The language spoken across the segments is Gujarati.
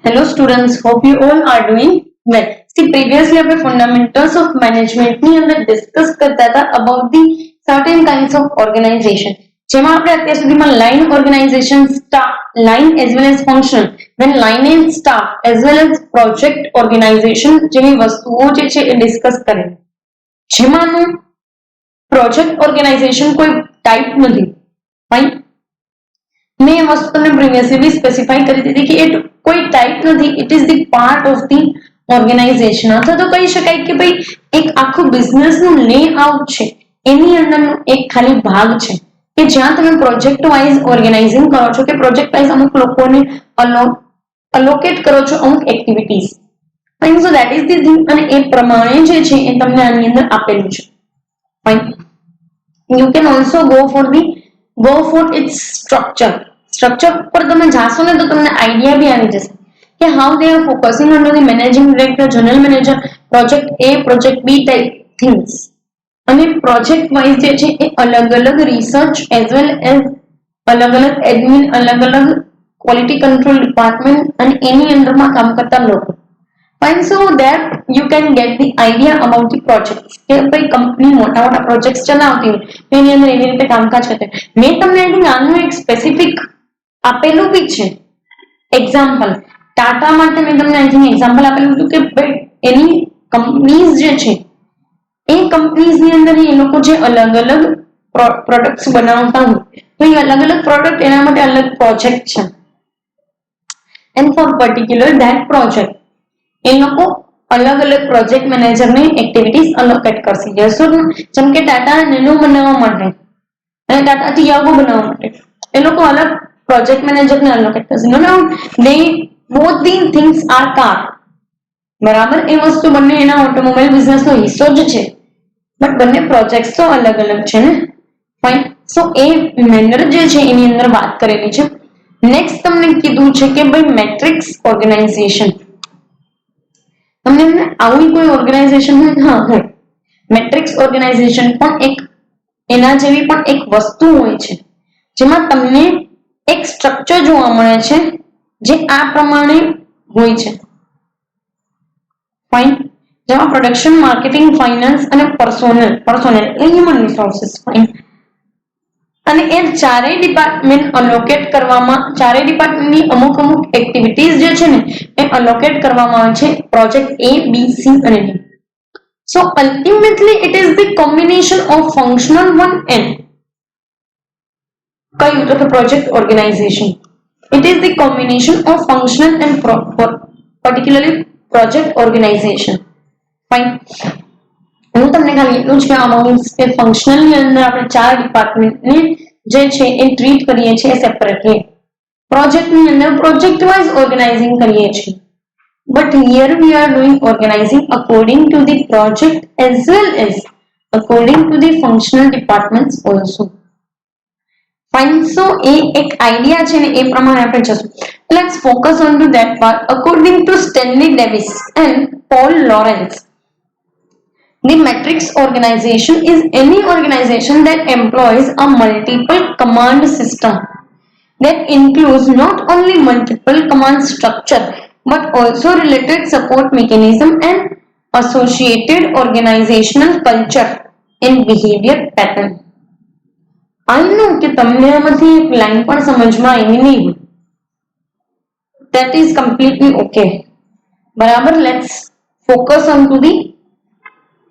Hello students, hope you all are doing well. See, previously આપણે fundamentals of management ની અંદર discuss કરતા હતા about the certain kinds of organization. જેમાં આપણે અત્યાર સુધીમાં line organization, staff, line as well as function, then line and staff as well as project organization જેવી વસ્તુઓ જે છે એ discuss કરે. જેમાંનું project organization કોઈ type નથી. Fine. મેં એ વસ્તુ તમને પ્રીવિયસલી સ્પેસિફાઈ કરી દીધી કે એ કોઈ ટાઈપ નથી, it is the part of the organization. અથવા તો કહી શકાય કે ભાઈ એક આખું બિઝનેસનું લેઆઉટ છે, એની અંદરનો એક ખાલી ભાગ છે કે જ્યાં તમે પ્રોજેક્ટ વાઇઝ ઓર્ગેનાઇઝિંગ કરો છો કે પ્રોજેક્ટ વાઇઝ અમુક લોકોને અલોકેટ કરો છો અમુક activities. So that is the thing. અને એ પ્રમાણે જે છે એ તમને આની અંદર આપેલું છે. Fine. You can also go for its structure પર તમે જાશો ને તો તમને આઈડિયા બી આવી જશે કે how they are focusing under the managing director, general manager, project A, project B type things. અને પ્રોજેક્ટ વાઇઝ જે છે એ અલગ અલગ રિસર્ચ એઝ વેલ એઝ અલગ અલગ એડમિન, અલગ અલગ ક્વોલિટી કંટ્રોલ ડિપાર્ટમેન્ટ અને એની અંડરમાં કામ કરતા લોકો. Fine. So that you can get the idea about the project કે ભાઈ કંપની મોટા મોટા પ્રોજેક્ટ ચલાવતી હોય એની અંદર એવી રીતે કામકાજ કરते. મેં તમને આઈ થિંક આનું એક સ્પેસિફિક આપેલું બી છે એક્ઝામ્પલ. ટાટા માટે મેં તમને આઈ થિંક એક્ઝામ્પલ આપેલું હતું કે ભાઈ એની કંપનીઝ જે છે એ કંપનીઝની અંદર એ લોકો જે અલગ અલગ પ્રોડક્ટ્સ બનાવતા હોય તો એ અલગ અલગ પ્રોડક્ટ એના માટે અલગ પ્રોજેક્ટ છે. And for particular that project એ લોકો અલગ અલગ પ્રોજેક્ટ મેનેજરને એક્ટિવિટીઝ અલોકેટ કરશે. જેમ કે ટાટા નેનો બનાવવા માટે અને ટાટા ટિયાગો બનાવવા માટે એ લોકો અલગ પ્રોજેક્ટ મેનેજરને અલોકેટ કરશે. No they both the things are car. બરાબર, એ વસ્તુ બંને એના ઓટોમોબાઈલ બિઝનેસનો હિસ્સો જ છે, બટ બંને પ્રોજેક્ટ્સ તો અલગ અલગ છે ને. ફાઇન. સો એ મેનર જે છે એની અંદર વાત કરેલી છે. નેક્સ્ટ તમને કીધું છે કે ભાઈ મેટ્રિક્સ ઓર્ગેનાઇઝેશન. તમને આવી કોઈ ઓર્ગેનાઇઝેશન હોય મેટ્રિક્સ ઓર્ગેનાઇઝેશન પણ એક એના જેવી પણ એક વસ્તુ હોય છે જેમાં તમને એક સ્ટ્રક્ચર જોવા મળે છે જે આ પ્રમાણે હોય છે. ફાઇન. જેમાં પ્રોડક્શન, માર્કેટિંગ, ફાઇનાન્સ અને પર્સોનલ હ્યુમન રિસોર્સિસ. ફાઇન. અને એ ચારેય ડિપાર્ટમેન્ટ અલોકેટ કરવામાં, ચારેય ડિપાર્ટમેન્ટની અમુક એક્ટિવિટીઝ જે છે ને એ અલોકેટ કરવામાં આવે છે પ્રોજેક્ટ એ, બી, સી અને D. So ultimately it is the combination of functional one and કહ્યું તો project organization. It is the combination of functional and particularly project organization. Fine. હું તમને ખાલી એટલું જ કહેવા માંગુ છું કે ફંક્શનલની અંદર આપણે ચાર ડિપાર્ટમેન્ટને જે છે એ ટ્રીટ કરીએ છીએ સેપરેટલી. પ્રોજેક્ટની અંદર પ્રોજેક્ટ વાઇઝ ઓર્ગેનાઇઝિંગ કરીએ છીએ. But here we are doing organizing according to the project as well as according to the functional departments also. Fine. So a એક આઈડિયા છે ને એ પ્રમાણે આપણે જશું. Let's focus on to that part. According to Stanley Davis and Paul Lawrence, the matrix organization is any organization that employs a multiple command system that includes not only multiple command structure but also related support mechanism and associated organizational culture and behavior pattern. I know કે તમને આમાંથી એક લાઈન પણ સમજમાં આવી નહીં હોય. That is completely okay. બરાબર. Let's focus on to the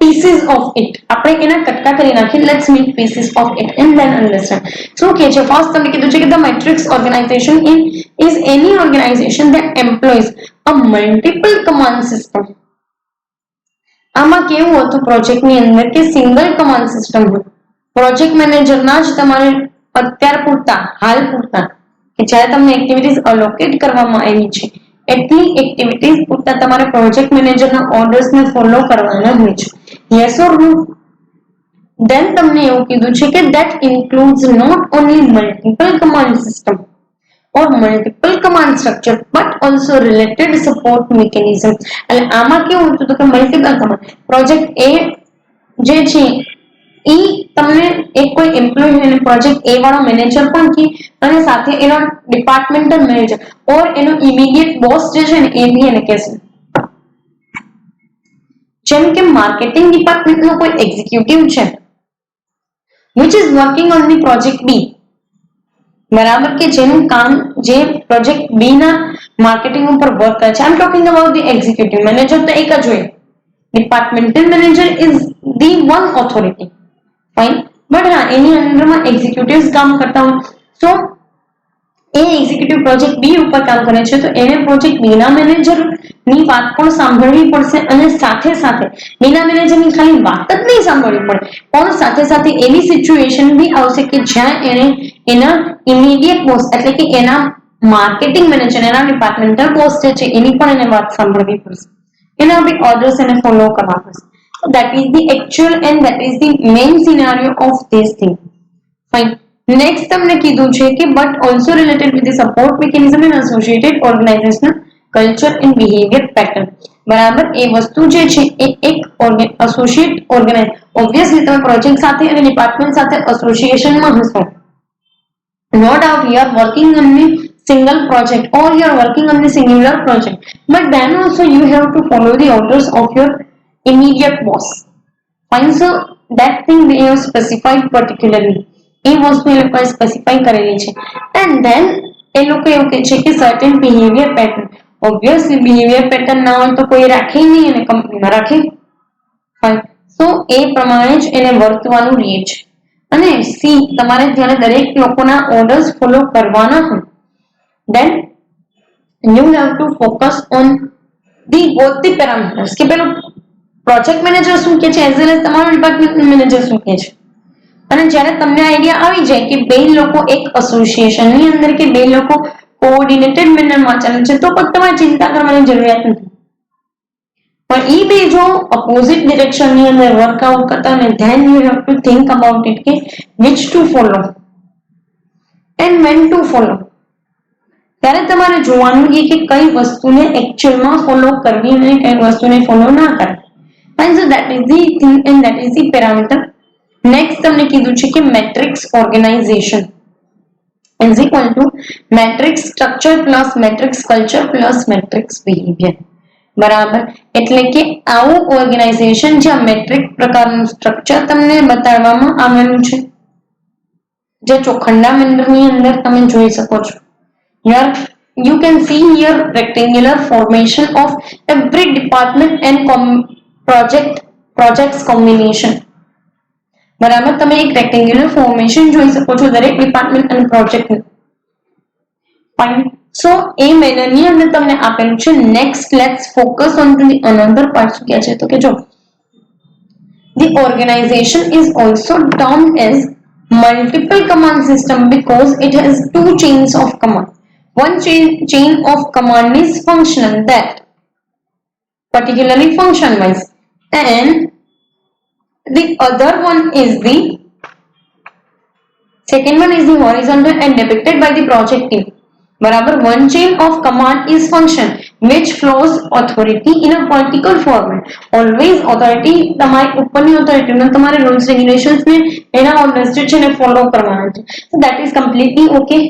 pieces of it. આપણે એના કટકા કરી નાખીએ. Let's make pieces of it and then understand. શું કે છે? ફર્સ્ટ તમને કીધું છે કે the matrix organization is any organization that employs a multiple command system. આમાં કેવું હતું પ્રોજેક્ટની અંદર કે સિંગલ કમાન્ડ સિસ્ટમ હોય. પ્રોજેક્ટ મેનેજરના જ તમારે અત્યાર પૂરતા, હાલ પૂરતા કે જ્યારે તમને એક્ટિવિટીઝ અલોકેટ કરવામાં આવી છે એટલી એક્ટિવિટીઝ પૂરતા તમારે પ્રોજેક્ટ મેનેજરના ઓર્ડર્સને ફોલો કરવાના હોય છે. યસ ઓર નો? દેન તમને એવું કીધું છે કે that includes not only multiple command system or multiple command structure but also related support mechanism. એટલે આમાં કેવું હતું તો કે મલ્ટીપલ કમાન્ડ પ્રોજેક્ટ એ જે છે ઈ તમને એક કોઈ એમ્પ્લોય અને પ્રોજેક્ટ એ વાળો મેનેજર પણ કે અને સાથે એનો ડિપાર્ટમેન્ટલ મેનેજર ઓર એનો ઇમિડિયેટ બોસ જે છે ને એ બી એને કહેશે. જેમ કે માર્કેટિંગ ડિપાર્ટમેન્ટનો કોઈ એક્ઝિક્યુટિવ છે which is working on the project B, બરાબર, કે જેનું કામ જે પ્રોજેક્ટ બી ના માર્કેટિંગ ઉપર વર્ક કરે છે. I am talking about the executive manager તો એક જ હોય. Departmental manager is the one authority, fine. But હા, એની અંડરમાં એક્ઝિક્યુટિવ્સ કામ કરતા હોય. સો એ એક્ઝિક્યુટિવ પ્રોજેક્ટ બી ઉપર કામ કરે છે તો એને પ્રોજેક્ટ બી ના મેનેજર ની વાત પણ સાંભળવી પડશે અને સાથે સાથે બી ના મેનેજરની ખાલી વાત જ નહીં સાંભળવી પડે, પણ સાથે સાથે એવી સિચ્યુએશન બી આવશે કે જ્યાં એને એના ઇમિડિયેટ બોસ એટલે કે એના માર્કેટિંગ મેનેજર એના ડિપાર્ટમેન્ટલ બોસ જે છે એની પણ એને વાત સાંભળવી પડશે, એના બી ઓર્ડર્સ એને ફોલો કરવા પડશે. That is the actual and that is the main scenario of this thing. Fine. Next તમને કીધું છે કે but also related with the support mechanism and associated organizational culture and behavior pattern. બરાબર, એ વસ્તુ જે છે એ એક એસોસિએટ ઓર્ગેનાઇઝ ઓબ્વિયસલી તમે પ્રોજેક્ટ સાથે અને ડિપાર્ટમેન્ટ સાથે એસોસિએશનમાં હશો. No doubt you are working on the single project or you are working on the singular project, but then also you have to follow the orders of your immediate boss. Fine, so that thing they have specified particularly. એ વસ્તુ એ લોકોએ સ્પેસિફાઈ કરેલી છે. એન્ડ ધેન એ લોકો એવું કહે છે કે certain behaviour pattern. Obviously behaviour pattern ના હોય તો કોઈ રાખે નહીં અને કંપનીમાં રાખે. ફાઇન, સો એ પ્રમાણે જ એને વર્તવાનું રહે છે. અને સી, તમારે જ્યારે દરેક લોકોના ઓર્ડર્સ ફોલો કરવાના હોય then you have to focus on the both the parameters કે પેલું પ્રોજેક્ટ મેનેજર શું કહે છે એઝ વેલ એઝ તમારો ડિપાર્ટમેન્ટ મેનેજર શું કહે છે. અને જ્યારે તમને આઈડિયા આવી જાય કે બે લોકો એક એસોસિએશનની અંદર કે બે લોકો કોઓર્ડિનેટેડ મેનરમાં ચાલે છે તો પણ તમારે ચિંતા કરવાની જરૂરિયાત નથી. પણ એ બે જો ઓપોઝિટ ડિરેક્શનની અંદર વર્કઆઉટ કરતા હોય then you have to think about it કે which to follow and when to follow. ત્યારે તમારે જોવાનું છે કે કઈ વસ્તુને એકચ્યુઅલમાં ફોલો કરવી અને કઈ વસ્તુને ફોલો ના કરવી. And so that is the thing and that is the parameter. Next તમને કીધું છે કે matrix organization is equal to matrix structure plus matrix culture plus matrix behavior. બરાબર, એટલે કે આવું ઓર્ગેનાઇઝેશન જ્યાં મેટ્રિક પ્રકારનું સ્ટ્રક્ચર તમને બતાવવામાં આવેલું છે જે ચોખંડા મંડળની અંદર તમે જોઈ શકો છો. Here you can see here rectangular formation of every department and projects combination. બરાબર, તમે એક રેક્ટેન્ગ્યુલર ફોર્મેશન જોઈ શકો છો દરેક ડિપાર્ટમેન્ટ અને પ્રોજેક્ટ. ફાઇન, સો એ મેનરની અંદર તમને આપેલું છે. Next let's focus on to the another part. શું કહે છે તો કે જો the organization is also termed as multiple command system because it has two chains of command. One chain of command is functional, that particularly function wise, and the other one is the second one is the horizontal and depicted by the project team. બરાબર, one chain of command is function which flows authority in a particular format. Always authority તમારી ઉપરની authority ને તમારે rules regulations ને એના orders જે છે ને follow કરવાના છે. So that is completely okay.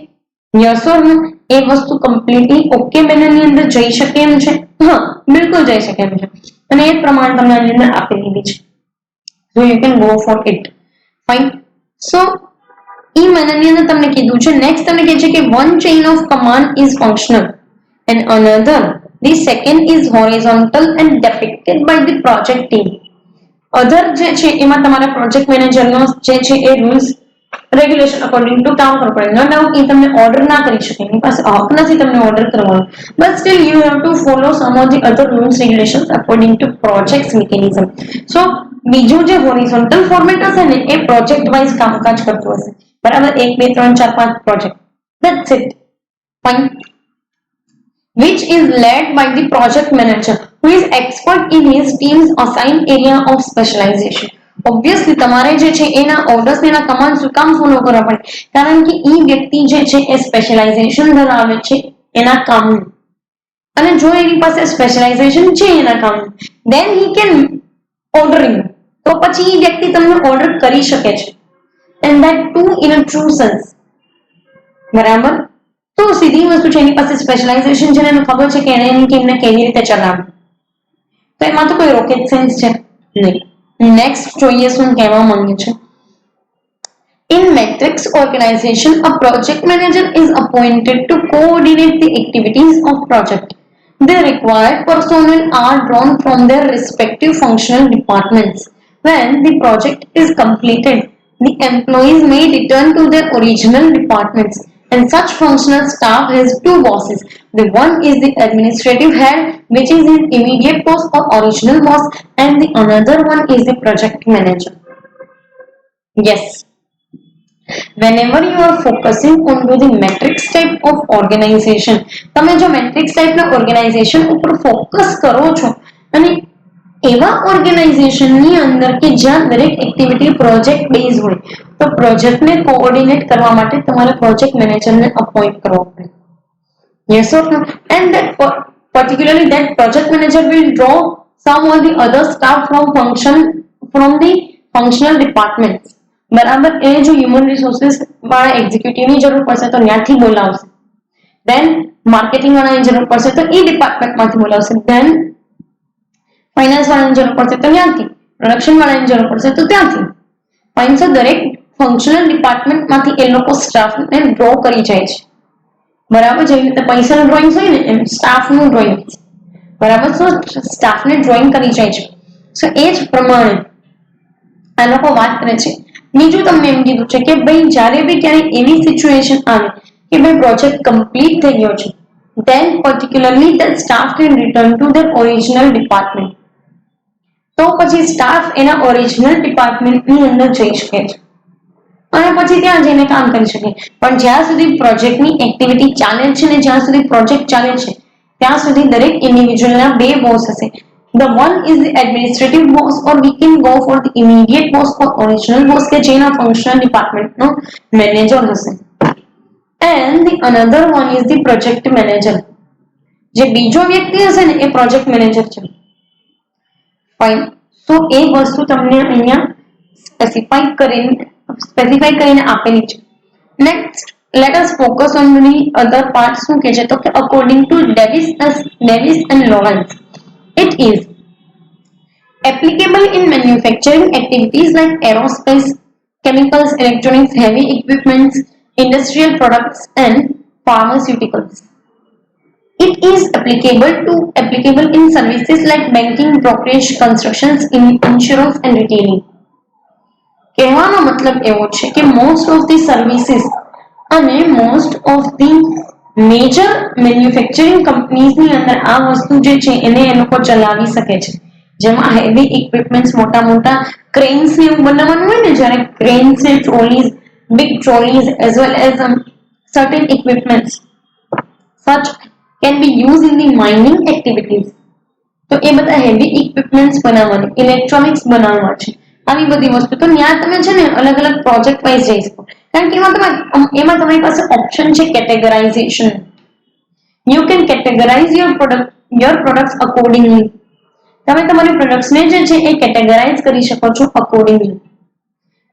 Yes or no? એ વસ્તુ completely okay મેનરની અંદર જઈ શકે એમ છે? હા, બિલકુલ જઈ શકે એમ છે. અને એ પ્રમાણે તમને આની અંદર આપી દીધી છે. So you can go for it. Fine. So એ મેનરની અંદર તમને કીધું છે. નેક્સ્ટ તમને કહે છે કે one chain of command is functional and another, the second is horizontal and depicted by the project team. Other જે છે એમાં તમારા પ્રોજેક્ટ મેનેજરનો જે છે એ રૂલ્સ રેગ્યુલેશન અકોર્ડિંગ ટુ કામ કરવું પડે. નો ડાઉટ એ તમને ઓર્ડર ના કરી શકે, એની પાસે હક નથી તમને ઓર્ડર કરવાનો, but still you have to follow some of the other rules regulations according to project mechanism. So બીજું જે હોરિઝોન્ટલ ફોર્મેટ હશે ને એ પ્રોજેક્ટ વાઇઝ કામકાજ કરતું હશે. બરાબર, 1 2 3 4 5 project, that's it. Fine. Which is led by the project manager who is expert in his team's assigned area of specialization. Obviously તમારે જે છે એના ઓર્ડર્સ એના કમાન્ડ શું કામ ફોલો કરવા પડે, કારણ કે એ વ્યક્તિ જે છે એ સ્પેશિયલાઇઝેશન ધરાવે છે એના કામનું. અને જો એની પાસે સ્પેશિયલાઇઝેશન છે એના કામનું then he can ordering. તો પછી એ વ્યક્તિ તમને ઓર્ડર કરી શકે છે, and that two in a true sense. બરાબર. તો સીધી વસ્તુ છે, એની પાસે સ્પેશિયલાઇઝેશન છે, એને ખબર છે કે એને એની ટીમને કેવી રીતે ચલાવવી, તો એમાં તો કોઈ રોકેટ સાયન્સ છે નહીં. નેક્સ્ટ જોઈએ શું કહેવા માંગે છે. In matrix organization, a project manager is appointed to coordinate the activities of project. The required personnel are drawn from their respective functional departments. When the project is completed, the employees may return to their original departments, and such functional staff has two bosses. The one is the administrative head, which is his immediate boss or original boss, and the another one is the project manager. Yes. Whenever you are focusing onto the matrix type of organization, તમે જો matrix type ના organization ઉપર ફોકસ કરો છો અને એવા ઓર્ગેનાઇઝેશન ની અંદર કે જ્યાં દરેક એક્ટિવિટી પ્રોજેક્ટ બેઝ હોય, તો પ્રોજેક્ટને કોઓર્ડિનેટ કરવા માટે તમારે પ્રોજેક્ટ મેનેજરને અપોઇન્ટ કરવો પડે. Yes or no? And that particularly that project manager will draw some or the other staff from the functional departments. બરાબર. એ જો હ્યુમન રિસોર્સિસ વાળા એક્ઝિક્યુટિવની જરૂર પડશે તો ત્યાંથી બોલાવશે. ધેન માર્કેટિંગ વાળાની જરૂર પડશે તો એ ડિપાર્ટમેન્ટમાંથી બોલાવશે. ધેન ફાઇનાન્સ વાળાની જરૂર પડશે તો ત્યાંથી, પ્રોડક્શન વાળાની જરૂર પડશે તો ત્યાંથી. ફાઇન. સો દરેક ફંક્શનલ ડિપાર્ટમેન્ટમાંથી એ લોકો સ્ટાફને ડ્રો કરી જાય છે. બરાબર. જેવી રીતે પૈસાનું ડ્રોઈંગ હોય ને એમ સ્ટાફનું ડ્રોઈંગ. બરાબર. સો સ્ટાફને ડ્રોઈંગ કરી જાય છે. સો એ જ પ્રમાણે આ લોકો વાત કરે છે. બીજું તમને એમ કીધું છે કે ભાઈ જ્યારે બી ક્યારેય એવી સિચ્યુએશન આવે કે ભાઈ પ્રોજેક્ટ કમ્પ્લીટ થઈ ગયો છે, then particularly the staff can return to their original department. તો પછી સ્ટાફ એના ઓરિજિનલ ડિપાર્ટમેન્ટની અંદર જઈ શકે છે અને પછી ત્યાં જઈને કામ કરી શકે. પણ જ્યાં સુધી પ્રોજેક્ટની એક્ટિવિટી ચાલે છે ને જ્યાં સુધી પ્રોજેક્ટ ચાલે છે ત્યાં સુધી દરેક ઇન્ડિવિજ્યુઅલના બે બોસ હશે. The one is the administrative boss, or we can go for the immediate boss or original boss કે જેના functional department નો મેનેજર હશે. And the another one is the project manager. જે બીજો વ્યક્તિ હશે ને એ પ્રોજેક્ટ મેનેજર છે. ફાઇન. તો એ વસ્તુ તમને અહીંયા સ્પેસિફાઈ કરીને આપેલી છે. Next let us focus on the other part. શું કહે છે તો કે according to Davis and Lawrence, it is applicable in manufacturing activities like aerospace, chemicals, electronics, heavy equipments, industrial products, and pharmaceuticals. It is applicable in services like banking, brokerage, constructions, insurance, and retailing. કહેવાનો મતલબ એવો છે કે મોસ્ટ ઓફ ધી સર્વિસીસ અને most of the major manufacturing કંપનીઝની અંદર આ વસ્તુ જે છે એને એ લોકો ચલાવી શકે છે. જેમાં હેવી ઇક્વિપમેન્ટ્સ, મોટા મોટા ક્રેન્સ ને એવું બનાવવાનું હોય ને, જ્યારે ક્રેન્સ ને ટ્રોલીઝ, big trolleys as well as certain equipments such can be used in the mining activities. તો એ બધા હેવી ઇક્વિપમેન્ટ્સ બનાવવાનું, ઇલેક્ટ્રોનિક્સ બનાવવા છે, આવી બધી વસ્તુ. તો ત્યાં તમે છે ને અલગ અલગ પ્રોજેક્ટ વાઇઝ જઈ શકો, કારણ કે એમાં તમારી પાસે ઓપ્શન છે categorisation. You can categorise your products accordingly. તમે તમારી પ્રોડક્ટ્સને જે છે એ કેટેગરાઇઝ કરી શકો છો accordingly.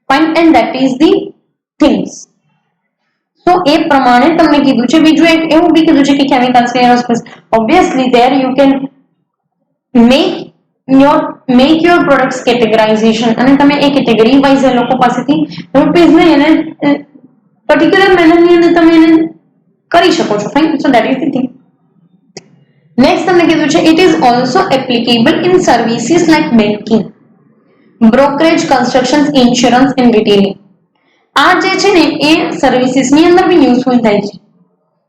Fine. And that is the things. તો એ પ્રમાણે તમને કીધું છે. બીજું એક એવું બી કીધું છે કે chemicals, aerospace, obviously there you can make your products categorization, અને તમે એ કેટેગરી વાઇઝ એ લોકો પાસેથી રૂપીઝ લઈ અને પર્ટિક્યુલર મેનરની અંદર તમે એને કરી શકો છો. Fine. So that is the thing. Next તમને કીધું છે it is also applicable in services like banking, brokerage, constructions, insurance and retailing. આ જે છે ને એ સર્વિસીસ ની અંદર બી યુઝફુલ થાય છે.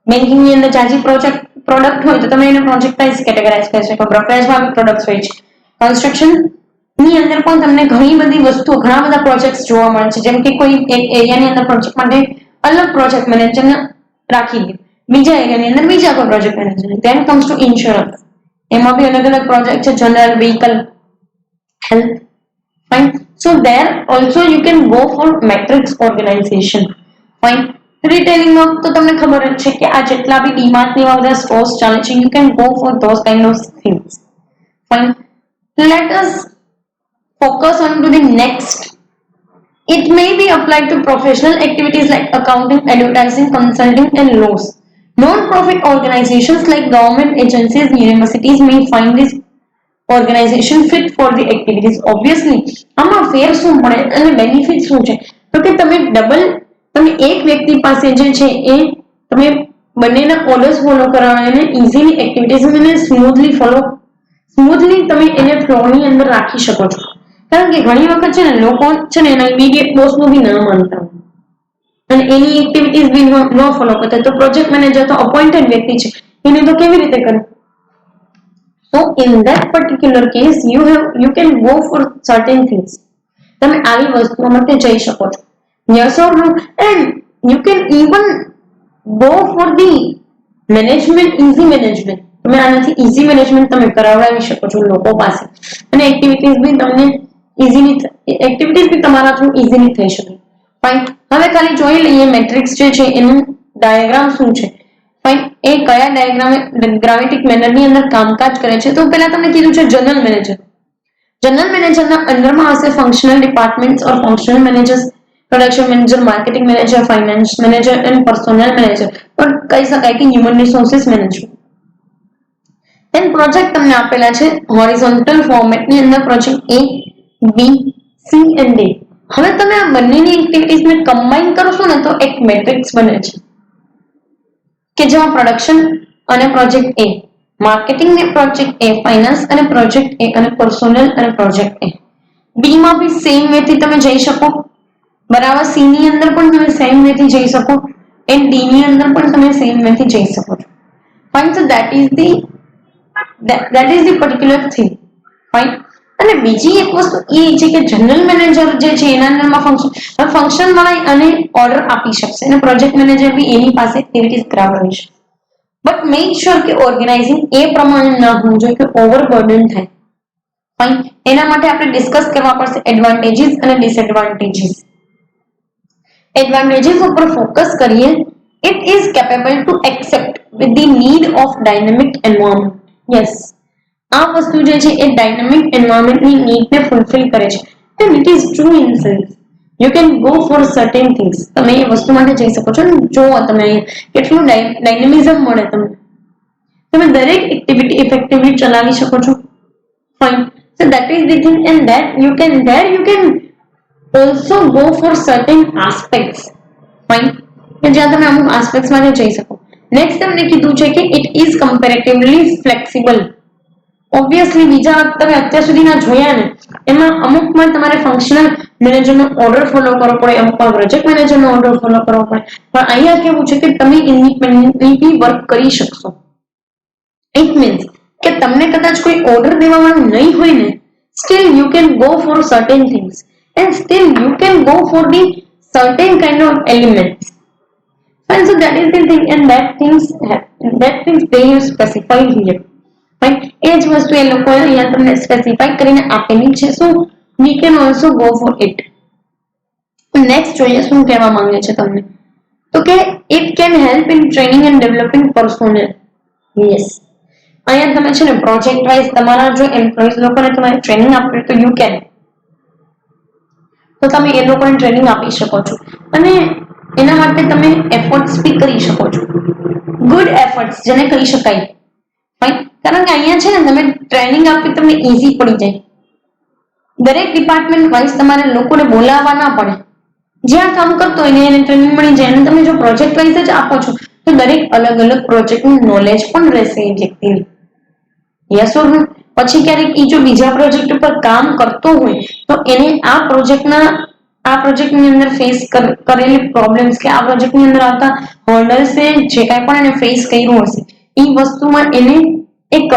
બેન્કિંગ ની અંદર જાજી પ્રોડક્ટ હોય તો તમે એને પ્રોજેક્ટ વાઇઝ કેટેગરાઇઝ કરી શકો. બ્રોકરેજમાં બી પ્રોડક્ટ્સ હોય છે. કન્સ્ટ્રક્શન ની અંદર પણ તમને ઘણી બધી વસ્તુઓ, ઘણા બધા પ્રોજેક્ટ્સ જોવા મળે છે. જેમ કે કોઈ એક એરિયાની અંદર પ્રોજેક્ટ માટે અલગ પ્રોજેક્ટ મેનેજરને રાખી દે, બીજા એરિયાની અંદર બીજા કોઈ project manager. Then comes to insurance. એમાં બી અલગ અલગ પ્રોજેક્ટ છે, general, vehicle, health. Fine. So there also you can go for matrix organization. Fine. Retailing માં તો તમને ખબર જ છે કે આ જેટલા બી ડીમાર્ટ ની બધા સ્ટોર્સ ચાલે છે, you can go for those kind of things. Fine. Let us focus on to the next. It may be applied to professional activities like accounting, advertising, consulting, and laws. Non-profit organizations like government agencies, universities may find this organization fit for the activities. Obviously, આમાં ફેર શું પડે અને બેનિફિટ શું છે તો કે તમે એક વ્યક્તિ પાસે જે છે એ તમે બંનેના ઓર્ડર્સ ફોલો કરાવવા અને ઇઝીલી એક્ટિવિટીઝ અને સ્મૂથલી તમે એને ફ્લોની અંદર રાખી શકો છો. કારણ કે ઘણી વખત છે ને લોકો છે ને એના ઇમિડિયેટ બોસનું બી ન માનતા અને એની એક્ટિવિટીઝ બી ન ફોલો કરતા. તો પ્રોજેક્ટ મેનેજર તો અપોઇન્ટેડ વ્યક્તિ છે, એને તો કેવી રીતે કરે? So in that particular case, you can go for certain things. તમે આવી વસ્તુઓ માટે જઈ શકો છો. Yes or no? And you can even go for the management, easy management. તમે આનાથી easy management તમે કરાવડાવી શકો છો લોકો પાસે અને એક્ટિવિટીઝ બી તમને એક્ટિવિટીઝ બી તમારા થ્રુ ઇઝીલી થઈ શકે. ફાઇન. હવે ખાલી જોઈ લઈએ મેટ્રિક્સ જે છે એનું ડાયાગ્રામ શું છે. ફાઇન. એ કયા ડાયાગ્રામેટિક મેનરની અંદર કામકાજ કરે છે તો પહેલા તમને કીધું છે જનરલ મેનેજર. જનરલ મેનેજરના અંડરમાં હશે functional departments or functional managers, production manager, marketing manager, finance manager and personal manager, પણ કહી શકાય કે human resources manager. And project તમને આપેલા છે હોરિઝોન્ટલ ફોર્મેટની અંદર project A, B, C and D. હવે તમે આ બંનેની એક્ટિવિટીઝને કમ્બાઈન કરશો ને તો એક મેટ્રિક્સ બને છે કે જેમાં પ્રોડક્શન અને પ્રોજેક્ટ A, માર્કેટિંગ ને પ્રોજેક્ટ A, ફાઇનાન્સ અને પ્રોજેક્ટ A અને પર્સોનલ અને પ્રોજેક્ટ A. B માં બી સેમ વે થી તમે જઈ શકો બરાબર. C ની અંદર પણ તમે સેમ વે થી જઈ શકો એન્ડ D ની અંદર પણ તમે સેમ વે થી જઈ શકો છો. Fine. So that is the particular thing. Fine. અને બીજી એક વસ્તુ એ છે કે જનરલ મેનેજર જે છે એના અંદરમાં ફંક્શન વાળા અને ઓર્ડર આપી શકશે અને પ્રોજેક્ટ મેનેજર બી એની પાસે એક્ટિવિટીઝ કરાવડાવી છે. બટ મેક શ્યોર કે ઓર્ગેનાઇઝિંગ એ પ્રમાણે ના હોવું જોઈએ કે ઓવરબર્ડન થાય. ફાઇન. એના માટે આપણે ડિસ્કસ કરવા પડશે એડવાન્ટેજીસ અને ડિસએડવાન્ટેજીસ. એડવાન્ટેજીસ ઉપર ફોકસ કરીએ. It is capable to accept with the need of dynamic environment. Yes. આ વસ્તુ જે છે એ ડાયનામિક એન્વાયરમેન્ટની નીડને ફૂલફિલ કરે છે. And it is true in sense. You can go for certain things. તમે એ વસ્તુ માટે જઈ શકો છો. જો તમે કેટલું ડાયનેમિઝમ મળે તમને. તમે દરેક એક્ટિવિટી ઇફેક્ટિવલી ચલાવી શકો છો. Fine. So that is the thing and that you can also go for certain aspects. Fine. કે જ્યાં તમે અમુક aspects માટે જઈ શકો. નેક્સ્ટ તમને કીધું છે કે it is comparatively flexible. Obviously બીજા તમે અત્યાર સુધીના જોયા ને એમાં અમુકમાં તમારે ફંક્શનલ મેનેજરનો ઓર્ડર ફોલો કરવો પડે, અમુકમાં પ્રોજેક્ટ મેનેજરનો ઓર્ડર ફોલો કરવો પડે, પણ અહીંયા કેવું છે કે તમે ઇન્ડિપેન્ડન્ટલી વર્ક કરી શકશો. ઇટ મીન્સ કે તમને કદાચ કોઈ ઓર્ડર દેવાવાળું નહીં હોય ને still you can go for certain things and still you can go for the certain kind of elements. And so that is the thing and that things they have specified here. Right? એ જ વસ્તુ એ લોકોએ અહીંયા તમને સ્પેસિફાઈ કરીને આપેલી છે. સો we can also go for it. Next જોઈએ શું કહેવા માંગે છે તમને તો કે it can help in training and developing personnel. Yes. અહીંયા તમે છે ને પ્રોજેક્ટ વાઇઝ તમારા જો એમ્પ્લોઈઝ લોકોને તમારે ટ્રેનિંગ આપવી તો યુ કેન, તો તમે એ લોકોને ટ્રેનિંગ આપી શકો છો અને એના માટે તમે એફર્ટ્સ બી કરી શકો છો. ગુડ એફર્ટ્સ જેને કહી શકાય. કારણ કે અહીંયા છે ને તમે ટ્રેનિંગ આપવી તમને ઈઝી પડી જાય. દરેક ડિપાર્ટમેન્ટ વાઇઝ તમારે લોકોને બોલાવવા ના પડે. જ્યાં કામ કરતો હોય એને ટ્રેનિંગ મળી જાય અને તમે જો પ્રોજેક્ટ વાઇઝ જ આપો છો તો દરેક અલગ અલગ પ્રોજેક્ટનું નોલેજ પણ રહેશે એ વ્યક્તિને. યસ ઓર નો? પછી ક્યારેક એ જો બીજા પ્રોજેક્ટ ઉપર કામ કરતો હોય તો એને આ પ્રોજેક્ટની અંદર ફેસ કરેલી પ્રોબ્લેમ્સ કે આ પ્રોજેક્ટની અંદર આવતા હોર્ડલ્સે જે કાંઈ પણ એને ફેસ કર્યું હશે એ વસ્તુમાં એને એક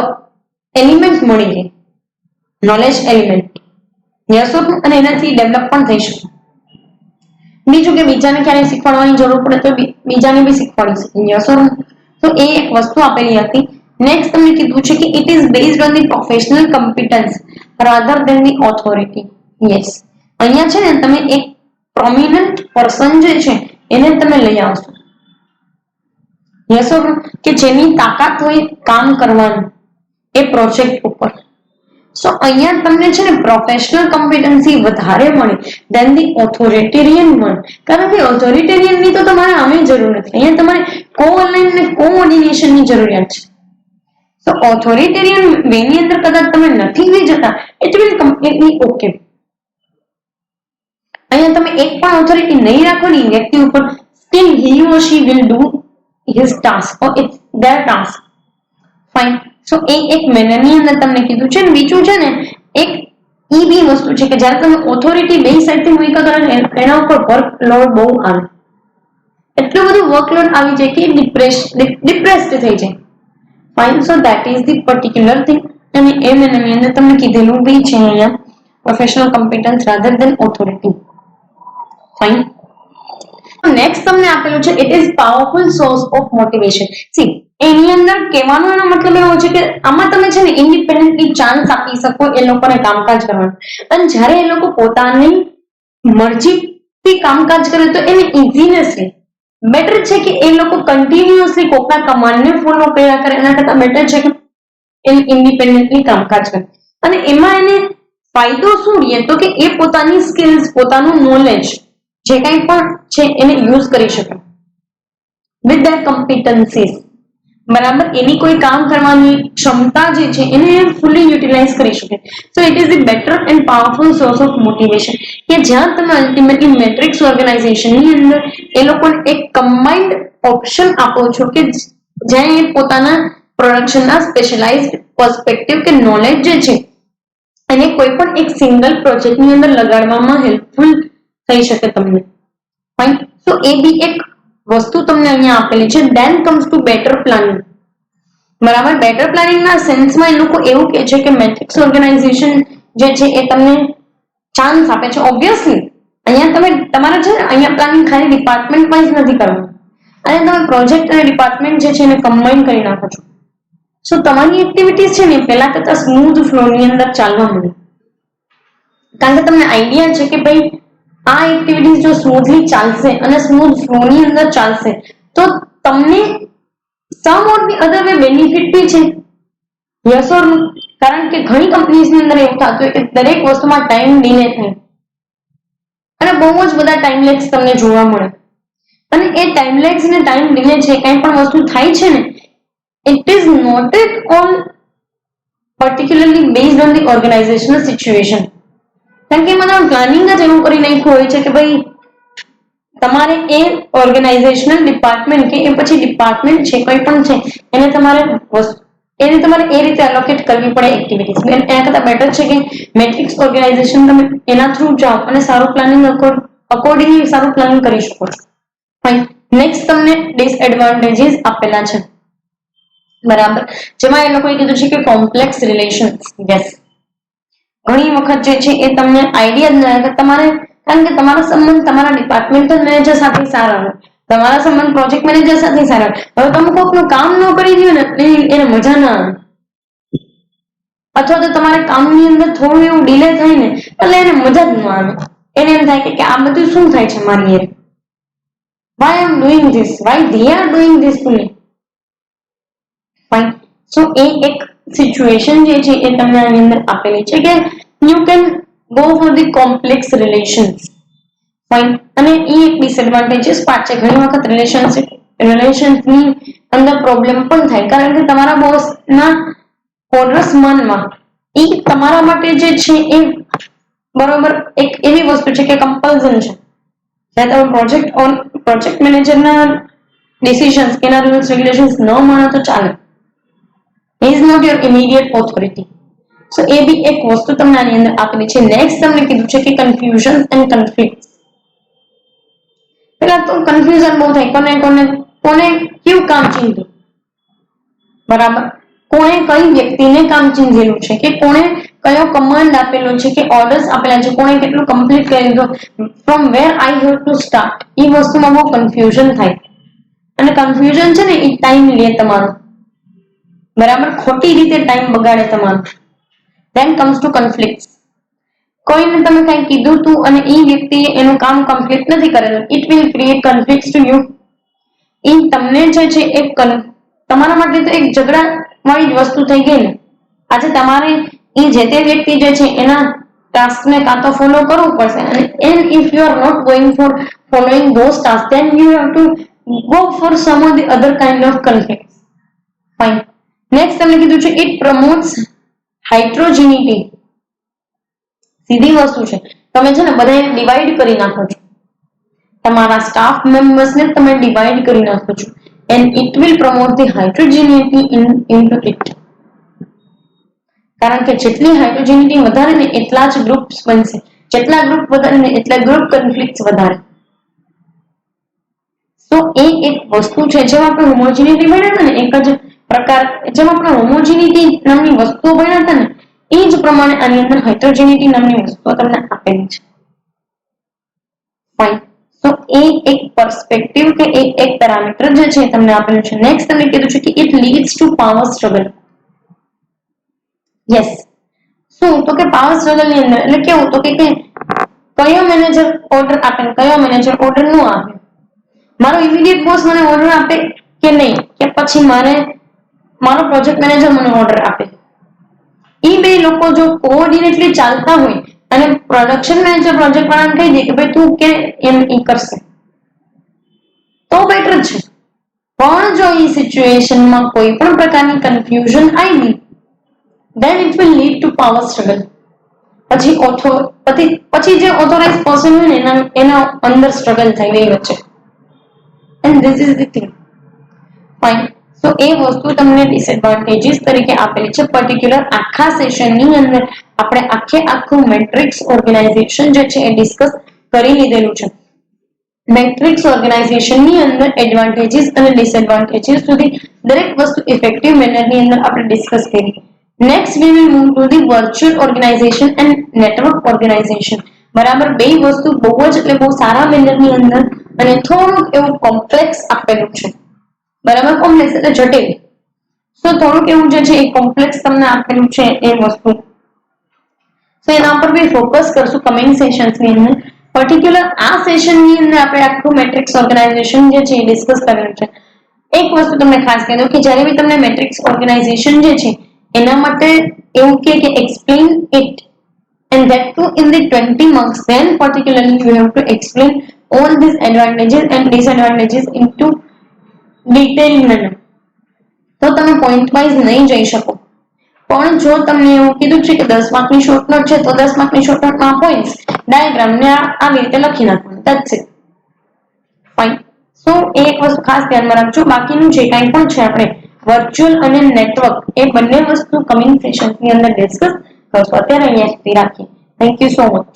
એલિમેન્ટ મળી જાય, નોલેજ એલિમેન્ટ. યસ ઓર નો? અને એનાથી ડેવલપ પણ થઈ શકે. બીજું કે બીજાને ક્યારે શીખવાડવાની જરૂર પડે તો બીજાને બી શીખવાડી શકે. યસ ઓર નો? તો એ એક વસ્તુ આપેલી હતી. નેક્સ્ટ તમને કીધું છે કે it is based on the professional competence rather than the authority. Yes. અહીંયા છે ને તમે એક પ્રોમિનન્ટ પર્સન જે છે એને તમે લઈ આવશો. યસ ઓર નો? કે જેની તાકાત હોય કામ કરવાની એ પ્રોજેક્ટ ઉપર સો અહીંયા તમને છે ને પ્રોફેશનલ કોમ્પિટન્સી વધારે મળે દેન ધી ઓથોરિટેરિયન વન, કારણ કે ઓથોરિટેરિયન ની તો તમારે આમે જરૂર નથી, અહીંયા તમારે કો-અલાઇન ને કોઓર્ડિનેશન ની જરૂરિયાત છે. સો ઓથોરિટેરિયન વે ની અંદર કદાચ તમે નથી લઈ જતા, ઇટ વિલ કમ્પ્લીટલી ઓકે. અહીંયા તમે એક પણ ઓથોરિટી નહીં રાખો ને વ્યક્તિ ઉપર, still he or she will do his task or its their task. Fine. So એક મેનરની અંદર તમને કીધું છે ને બીજું છે ને એક ઈ બી વસ્તુ છે કે જ્યારે તમે ઓથોરિટી બે સાઈડથી મૂક્યા કરો ને એના ઉપર વર્કલોડ બહુ આવે, એટલું બધું વર્કલોડ આવી જાય કે ડિપ્રેસ્ડ થઈ જાય. Fine. So that is the particular thing. અને એ મેનરની અંદર તમને કીધેલું બી છે અહીંયા professional competence rather than authority. Fine. Next તમને આપેલું છે it is powerful source of motivation. See એની અંદર કહેવાનો એનો મતલબ એવો છે કે આમાં તમે છે ને ઇન્ડિપેન્ડન્ટલી ચાન્સ આપી શકો એ લોકોને કામકાજ કરવાનું, અને જ્યારે એ લોકો પોતાની મરજીથી કામકાજ કરે તો એને ઇઝીનેસ રહે. બેટર છે કે એ લોકો કન્ટિન્યુઅસલી કોકના કમાન્ડને ફોલો કર્યા કરે, એના કરતા બેટર છે કે એ ઇન્ડિપેન્ડન્ટલી કામકાજ કરે. અને એમાં એને ફાયદો શું રહે તો કે એ પોતાની સ્કિલ્સ, પોતાનું નોલેજ જે કંઈ પણ છે એને યુઝ કરી શકે વિથ ધેર કોમ્પિટન્સીસ. બરાબર, એની કોઈ કામ કરવાની ક્ષમતા જે છે એને ફૂલી યુટિલાઇઝ કરી શકે. So it is the better and powerful source of motivation કે જ્યાં તમે અલ્ટિમેટલી મેટ્રિક્સ ઓર્ગેનાઇઝેશનની અંદર એ લોકોને એક કમ્બાઇન્ડ ઓપ્શન આપો છો કે જ્યાં એ પોતાના પ્રોડક્શનના સ્પેશિયલાઇઝ્ડ પર્સપેક્ટિવ કે નોલેજ જે છે એને કોઈ પણ એક સિંગલ પ્રોજેક્ટની અંદર લગાડવામાં હેલ્પફુલ થઈ શકે તમને. ફાઇન. સો એ બી એક વસ્તુ તમને અહીંયા આપેલી છે. Then comes to better planning. બરાબર, બેટર પ્લાનિંગના સેન્સમાં એ લોકો એવું કહે છે કે મેટ્રિક્સ ઓર્ગેનાઇઝેશન જે છે એ તમને ચાન્સ આપે છે. ઓબ્વિયસલી અહીંયા તમે તમારે છે ને અહીંયા પ્લાનિંગ ખાલી ડિપાર્ટમેન્ટ વાઇઝ નથી કરવાનું, અને તમે પ્રોજેક્ટ અને ડિપાર્ટમેન્ટ જે છે એને કમ્બાઈન કરી નાખો છો. સો તમારી એક્ટિવિટીઝ છે ને પહેલા કરતા સ્મૂધ ફ્લોની અંદર ચાલવા મળે, કારણ કે તમને આઈડિયા છે કે ભાઈ આ એક્ટિવિટીઝ જો સ્મૂથલી ચાલશે અને સ્મૂથ ફ્લોની અંદર ચાલશે તો તમને some or the other way benefit બી છે. Yes or no? કારણ કે ઘણી કંપનીઝની અંદર એવું થતું હોય કે દરેક વસ્તુમાં ટાઈમ ડિલે થાય અને બહુ જ બધા ટાઈમ લેગ્સ તમને જોવા મળે, અને એ ટાઈમ લેગ્સ ને ટાઈમ ડિલે છે કંઈ પણ વસ્તુ થાય છે ને it is not at all particularly based on the organizational situation. કારણ કે મને પ્લાનિંગ જ એવું કરી નાખ્યું હોય છે કે ભાઈ તમારે એ ઓર્ગેનાઇઝેશનલ ડિપાર્ટમેન્ટ કે એ પછી ડિપાર્ટમેન્ટ છે કોઈ પણ છે એને તમારે એ રીતે એલોકેટ કરવી પડે એક્ટિવિટીઝ. એના કરતા બેટર છે કે મેટ્રિક્સ ઓર્ગેનાઇઝેશન તમે એના થ્રુ જાઓ અને સારું પ્લાનિંગ અકોર્ડિંગલી સારું પ્લાનિંગ કરી શકો છો. ફાઇન. નેક્સ્ટ તમને ડિસએડવાન્ટેજીસ આપેલા છે. બરાબર, જેમાં એ લોકોએ કીધું છે કે કોમ્પ્લેક્સ રિલેશન્સ. યસ, ઘણી વખત જે છે એ તમને આઈડિયા જ નથી તમારે, કારણ કે તમારો સંબંધ તમારા ડિપાર્ટમેન્ટલ મેનેજર સાથે સારા હોય, તમારા સંબંધ પ્રોજેક્ટ મેનેજર સાથે સારા હોય. હવે તમે કોઈકનું કામ ન કરી દો ને એને મજા ના આવે, અથવા તો તમારે કામની અંદર થોડું એવું ડિલે થાય ને એટલે એને મજા જ ન આવે. એને એમ થાય કે આ બધું શું થાય છે મારી યાર, why I am doing this, why they are doing this to me. Fine. So એ એક સિચ્યુએશન જે છે એ તમને આની અંદર આપેલી છે કે you can go for the complex relations. Fine. અને એ એક ડિસએડવાન્ટેજીસ પાર્ટ છે. ઘણી વખત રિલેશન્સની અંદર પ્રોબ્લેમ પણ થાય, કારણ કે તમારા બોસના ઓર્ડર્સ માનવા એ તમારા માટે જે છે એ બરોબર એક એવી વસ્તુ છે કે કમ્પલ્ઝન છે. જ્યારે તમે પ્રોજેક્ટ મેનેજરના ડિસિઝન્સ કે એના રૂલ્સ રેગ્યુલેશન્સ ન માનો તો ચાલે. He is not your immediate authority. So એ બી એક વસ્તુ તમને આની અંદર આપેલી છે. નેક્સ્ટ તમને કીધું છે કે કન્ફ્યુઝન એન્ડ કન્ફ્લિક્ટ. પેલા તો કન્ફ્યુઝન બહુ થાય, કોને કયું કામ ચીંધ્યું, બરાબર, કોણે કઈ વ્યક્તિને કામ ચીંધેલું છે કે કોણે કયો કમાન્ડ આપેલો છે કે ઓર્ડર્સ આપેલા છે, કોણે કેટલું કમ્પ્લીટ કરી દીધું, from where I have to start. એ વસ્તુમાં બહુ કન્ફ્યુઝન થાય, અને કન્ફ્યુઝન છે ને એ ટાઈમ લે તમારો, બરાબર, ખોટી રીતે ટાઈમ બગાડે તમારો. Then comes to conflict. કોઈને તમે કઈ કીધું તું અને એ વ્યક્તિએ એનું કામ કમ્પ્લીટ નથી કરેલું, it will create conflict to you. એ તમને જે છે એક તમારા માટે તો એક ઝઘડા વાળી વસ્તુ થઈ ગઈ ને. આજે તમારે એ જે તે વ્યક્તિ જે છે એના ટાસ્કને કાં તો ફોલો કરવું પડશે and if you are not going for following those tasks then you have to go for some of the other kind of conflicts. Fine. Next તમને કીધું છે it promotes heterogeneity. સીધી વસ્તુ છે, તમે છે ને બધાને ડિવાઈડ કરી નાખો છો, તમારા સ્ટાફ મેમ્બર્સને તમે ડિવાઈડ કરી નાખો છો and it will promote the heterogeneity into it. કારણ કે જેટલી હાઇડ્રોજેનિટી વધારે ને એટલા જ ગ્રુપ્સ બનશે, જેટલા ગ્રુપ વધારે ને એટલા ગ્રુપ કોન્ફ્લિક્ટ્સ વધારે. તો એ એક વસ્તુ છે જેમાં આપણે હોમોજિનિટી ભણ્યા હતા ને, એક જ પ્રકાર જેમાં આપણે હોમોજિનિટી નામની વસ્તુઓ ભણ્યા હતા ને એ જ પ્રમાણે આની અંદર હાઇડ્રોજેનિટી નામની વસ્તુઓ તમને આપેલી છે. ફાઇન. તો એ એક પર્સપેક્ટિવ કે એક પેરામીટર જે છે તમને આપેલું છે. નેક્સ્ટ તમને કીધું છે કે it leads two power struggle. Yes. શું તો કે પાવર સ્ટ્રગલ ની અંદર એટલે કેવું તો કે કયો મેનેજર ઓર્ડર આપે ને કયો મેનેજર ઓર્ડર ન આપે, મારો ઇમિડિયેટ બોસ મને ઓર્ડર આપે કે નહીં, કે પછી મારો પ્રોજેક્ટ મેનેજર મને ઓર્ડર આપે. એ બે લોકો જો કોઓર્ડિનેટલી ચાલતા હોય અને પ્રોડક્શન મેનેજર પ્રોજેક્ટ વાળાને કહી દે કે ભાઈ તું કે એમ ઈ કરશે તો બેટર છે. પણ જો એ સિચ્યુએશનમાં કોઈ પણ પ્રકારની કન્ફ્યુઝન આવી then it will lead to power struggle. પછી જે ઓથોરાઇઝ પર્સન હોય ને એના અંદર સ્ટ્રગલ થઈ ગઈ વચ્ચે. and this is the thing. fine. so એ વસ્તુ તમને ડિસએડવાન્ટેજીસ તરીકે આપેલી છે. પર્ટિક્યુલર આખા સેશનની અંદર આપણે આખું મેટ્રિક્સ ઓર્ગેનાઇઝેશન જે છે એ ડિસ્કસ કરી લીધેલું છે. મેટ્રિક્સ ઓર્ગેનાઇઝેશનની અંદર એડવાન્ટેજીસ અને ડિસએડવાન્ટેજીસ સુધી દરેક વસ્તુ ઇફેક્ટિવ મેનરની અંદર આપણે ડિસ્કસ કરી. Next we will move to the virtual organization and network organization. બરાબર, બે વસ્તુ બહુ જ એટલે બહુ સારા મેનરની અંદર અને થોડુંક એવું કોમ્પ્લેક્સ આપેલું છે. બરાબર, કોમ્પ્લેક્સ એટલે જટિલ. તો થોડુંક એવું જે છે એ કોમ્પ્લેક્સ તમને આપેલું છે એ વસ્તુ. તો એના પર બી ફોકસ કરશું કમિંગ સેશન્સ ની અંદર. પર્ટિક્યુલર આ સેશન ની અંદર આપણે આખું મેટ્રિક્સ ઓર્ગેનાઇઝેશન જે છે એ ડિસ્કસ કરેલું છે. એક વસ્તુ તમને ખાસ કહી દઉં કે જ્યારે બી તમને મેટ્રિક્સ ઓર્ગેનાઇઝેશન જે છે એના માટે એવું કે explain it and that too in the 20 marks, then particularly you have to explain all these advantages and disadvantages into detailed manner. તો તમે પોઈન્ટ વાઇઝ નહીં જઈ શકો. પણ જો તમને એવું કીધું છે કે 10 માર્કની શોર્ટ નોટ છે તો 10 માર્કની શોર્ટ નોટમાં પોઈન્ટ્સ ડાયાગ્રામ ને આવી રીતે લખી નાખવાનું. That's it. ફાઇન. સો એક વસ્તુ ખાસ ધ્યાનમાં રાખજો, બાકીનું જે કાંઈ પણ છે આપણે વર્ચ્યુઅલ અને નેટવર્ક એ બંને વસ્તુ કમિંગ સેશન્સની અંદર ડિસ્કસ કરશું. અત્યારે અહીંયા સુધી રાખીએ. Thank you so much.